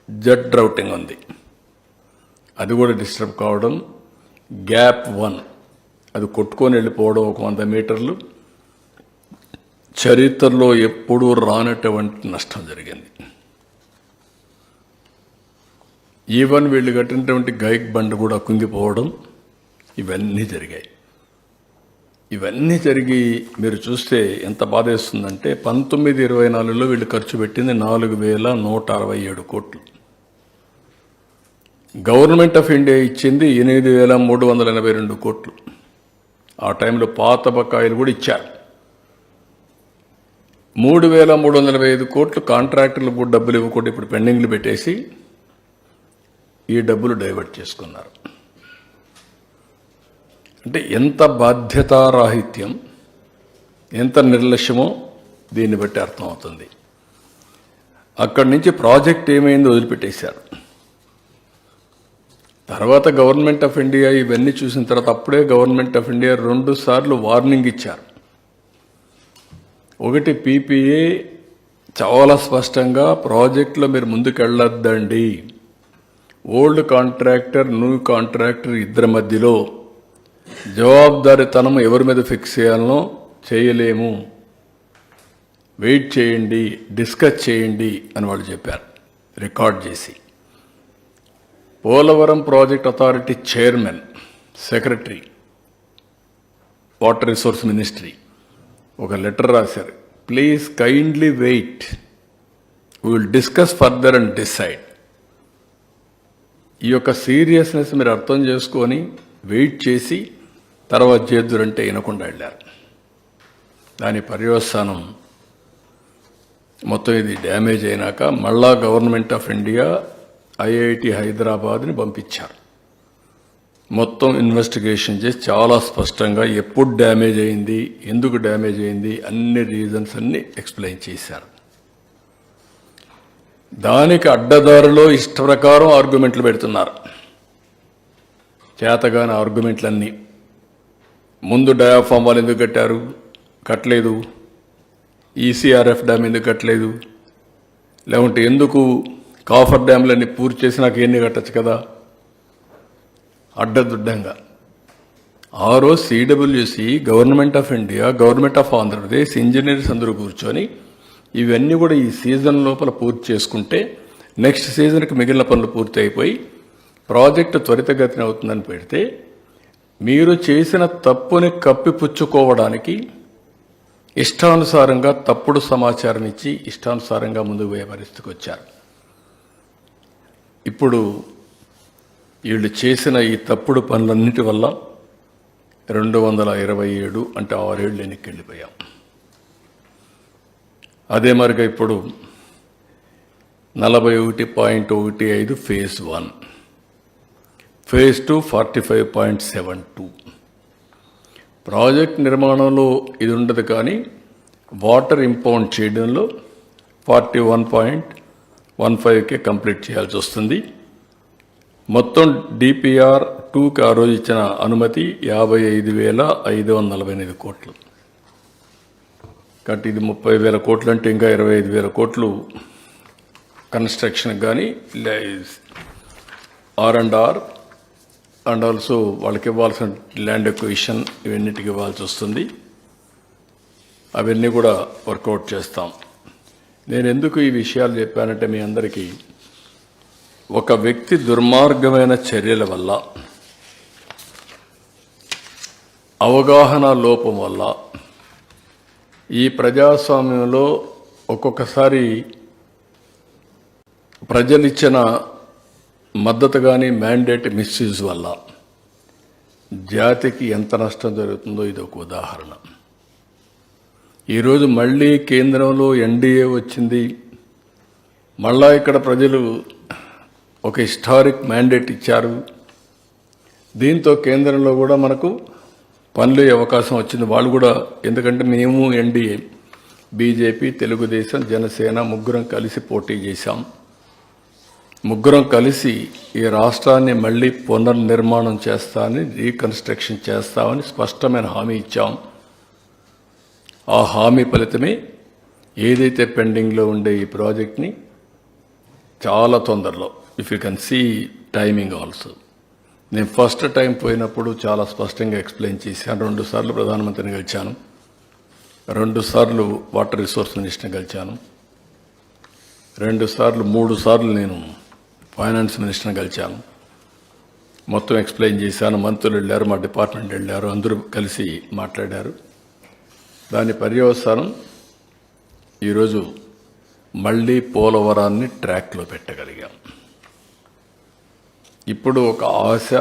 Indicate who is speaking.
Speaker 1: Z routing ఉంది, అది కూడా డిస్టర్బ్ కావడం. గ్యాప్ 1 అది కొట్టుకొని వెళ్ళిపోవడం 100 మీటర్లు. చరిత్రలో ఎప్పుడూ రానటువంటి నష్టం జరిగింది. ఈవెన్ వీళ్ళు కట్టినటువంటి గైక్ బండ్ కూడా కుంగిపోవడం, ఇవన్నీ జరిగాయి. ఇవన్నీ జరిగి మీరు చూస్తే ఎంత బాధేస్తుందంటే 1924లో వీళ్ళు ఖర్చు పెట్టింది 4167 కోట్లు. గవర్నమెంట్ ఆఫ్ ఇండియా ఇచ్చింది 8382 కోట్లు. ఆ టైంలో పాత బకాయిలు కూడా ఇచ్చారు. 3345 కోట్లు కాంట్రాక్టర్లకు డబ్బులు ఇవ్వకుండా ఇప్పుడు పెండింగ్లు పెట్టేసి ఈ డబ్బులు డైవర్ట్ చేసుకున్నారు. అంటే ఎంత బాధ్యతారాహిత్యం, ఎంత నిర్లక్ష్యమో దీన్ని బట్టి అర్థమవుతుంది. అక్కడి నుంచి ప్రాజెక్ట్ ఏమైందో వదిలిపెట్టేశారు. తర్వాత గవర్నమెంట్ ఆఫ్ ఇండియా ఇవన్నీ చూసిన తర్వాత అప్పుడే గవర్నమెంట్ ఆఫ్ ఇండియా 2 సార్లు వార్నింగ్ ఇచ్చారు. ఒకటి పీపీఏ చాలా స్పష్టంగా ప్రాజెక్టులో మీరు ముందుకెళ్ళొద్దండి, ఓల్డ్ కాంట్రాక్టర్ న్యూ కాంట్రాక్టర్ ఇద్దరి మధ్యలో జవాబుదారీతనం ఎవరి మీద ఫిక్స్ చేయాలనో చేయలేము, వెయిట్ చేయండి, డిస్కస్ చేయండి అని వాళ్ళు చెప్పారు రికార్డ్ చేసి. Polavaram project authority chairman, secretary, water resource ministry ఒక లెటర్ రాశారు, please kindly wait, we will discuss further and decide. ఈ యొక్క సీరియస్నెస్ మీరు అర్థం చేసుకొని వెయిట్ చేసి తర్వాత చేద్దురంటే వినకుండా వెళ్ళారు. దాని పర్యవసానం మొత్తం ఇది డ్యామేజ్ అయినాక మళ్ళా గవర్నమెంట్ ఆఫ్ ఇండియా ఐఐటి హైదరాబాద్ని పంపించారు. మొత్తం ఇన్వెస్టిగేషన్ చేసి చాలా స్పష్టంగా ఎప్పుడు డ్యామేజ్ అయింది, ఎందుకు డ్యామేజ్ అయింది, అన్ని రీజన్స్ అన్ని ఎక్స్ప్లెయిన్ చేశారు. దానికి అడ్డదారిలో ఇష్ట ప్రకారం ఆర్గ్యుమెంట్లు పెడుతున్నారు. చేతగాని ఆర్గ్యుమెంట్లన్నీ. ముందు డయాఫామ్ వాళ్ళు ఎందుకు కట్టారు, కట్టలేదు. ఈసీఆర్ఎఫ్ డ్యామ్ ఎందుకు కట్టలేదు, లేకుంటే ఎందుకు కాఫర్ డ్యామ్లన్నీ పూర్తి చేసి నాకు ఎన్ని కట్టచ్చు కదా, అడ్డదుడ్డంగా. ఆ రోజు CWC, government of India, government of Andhra Pradesh engineers అందరూ కూర్చొని ఇవన్నీ కూడా ఈ సీజన్ లోపల పూర్తి చేసుకుంటే నెక్స్ట్ సీజన్కి మిగిలిన పనులు పూర్తి అయిపోయి ప్రాజెక్టు త్వరితగతిన అవుతుందని పెడితే, మీరు చేసిన తప్పుని కప్పిపుచ్చుకోవడానికి ఇష్టానుసారంగా తప్పుడు సమాచారం ఇచ్చి ఇష్టానుసారంగా ముందుకు పోయే పరిస్థితికి వచ్చారు. ఇప్పుడు వీళ్ళు చేసిన ఈ తప్పుడు పనులన్నిటి వల్ల 227 అంటే 6 ఏళ్ళు వెనక్కి వెళ్ళిపోయాం. అదే మరిగా ఇప్పుడు 41.15 ఫేజ్ 1, ఫేజ్ 2 45.72. ప్రాజెక్ట్ నిర్మాణంలో ఇది ఉండదు, కానీ వాటర్ ఇంపౌండ్ చేయడంలో 41.15కే కంప్లీట్ చేయాల్సి వస్తుంది. మొత్తం డిపిఆర్ 2కి ఆ రోజు ఇచ్చిన అనుమతి 55,548 కోట్లు. కాబట్టి ఇది 30,000 కోట్లు అంటే ఇంకా 25,000 కోట్లు కన్స్ట్రక్షన్ కానీ R&R అండ్ ఆల్సో వాళ్ళకి ఇవ్వాల్సిన ల్యాండ్ ఎక్విజిషన్ ఇవన్నిటికి ఇవ్వాల్సి వస్తుంది. అవన్నీ కూడా వర్కౌట్ చేస్తాం. నేను ఎందుకు ఈ విషయాలు చెప్పానంటే, మీ అందరికీ ఒక వ్యక్తి దుర్మార్గమైన చర్యల వల్ల, అవగాహన లోపం వల్ల ఈ ప్రజాస్వామ్యంలో ఒక్కొక్కసారి ప్రజలిచ్చిన మద్దతు కానీ మ్యాండేట్ మిస్యూజ్ వల్ల జాతికి ఎంత నష్టం జరుగుతుందో ఇది ఒక ఉదాహరణ. ఈరోజు మళ్ళీ కేంద్రంలో ఎన్డీఏ వచ్చింది. మళ్ళా ఇక్కడ ప్రజలు ఒక హిస్టారిక్ మ్యాండేట్ ఇచ్చారు. దీంతో కేంద్రంలో కూడా మనకు పనులు అవకాశం వచ్చింది. వాళ్ళు కూడా, ఎందుకంటే మేము ఎన్డీఏ, బీజేపీ, తెలుగుదేశం, జనసేన ముగ్గురం కలిసి పోటీ చేశాం. ముగ్గురం కలిసి ఈ రాష్ట్రాన్ని మళ్ళీ పునర్నిర్మాణం చేస్తామని, రీకన్స్ట్రక్షన్ చేస్తామని స్పష్టమైన హామీ ఇచ్చాం. ఆ హామీ ఫలితమే ఏదైతే పెండింగ్లో ఉండే ఈ ప్రాజెక్ట్ని చాలా తొందరలో. If you can see timing also. నేను ఫస్ట్ టైం పోయినప్పుడు చాలా స్పష్టంగా ఎక్స్ప్లెయిన్ చేశాను. 2 సార్లు ప్రధానమంత్రిని కలిశాను, 2 సార్లు వాటర్ రిసోర్స్ మినిస్టర్ని కలిశాను, 3 సార్లు నేను ఫైనాన్స్ మినిస్టర్ని కలిశాను. మొత్తం ఎక్స్ప్లెయిన్ చేశాను. మంత్రులు వెళ్ళారు, మా డిపార్ట్మెంట్ వెళ్ళారు, అందరూ కలిసి మాట్లాడారు. దాని పర్యవసానం ఈరోజు మళ్ళీ పోలవరాన్ని ట్రాక్లో పెట్టగలిగాం. ఇప్పుడు ఒక ఆశ,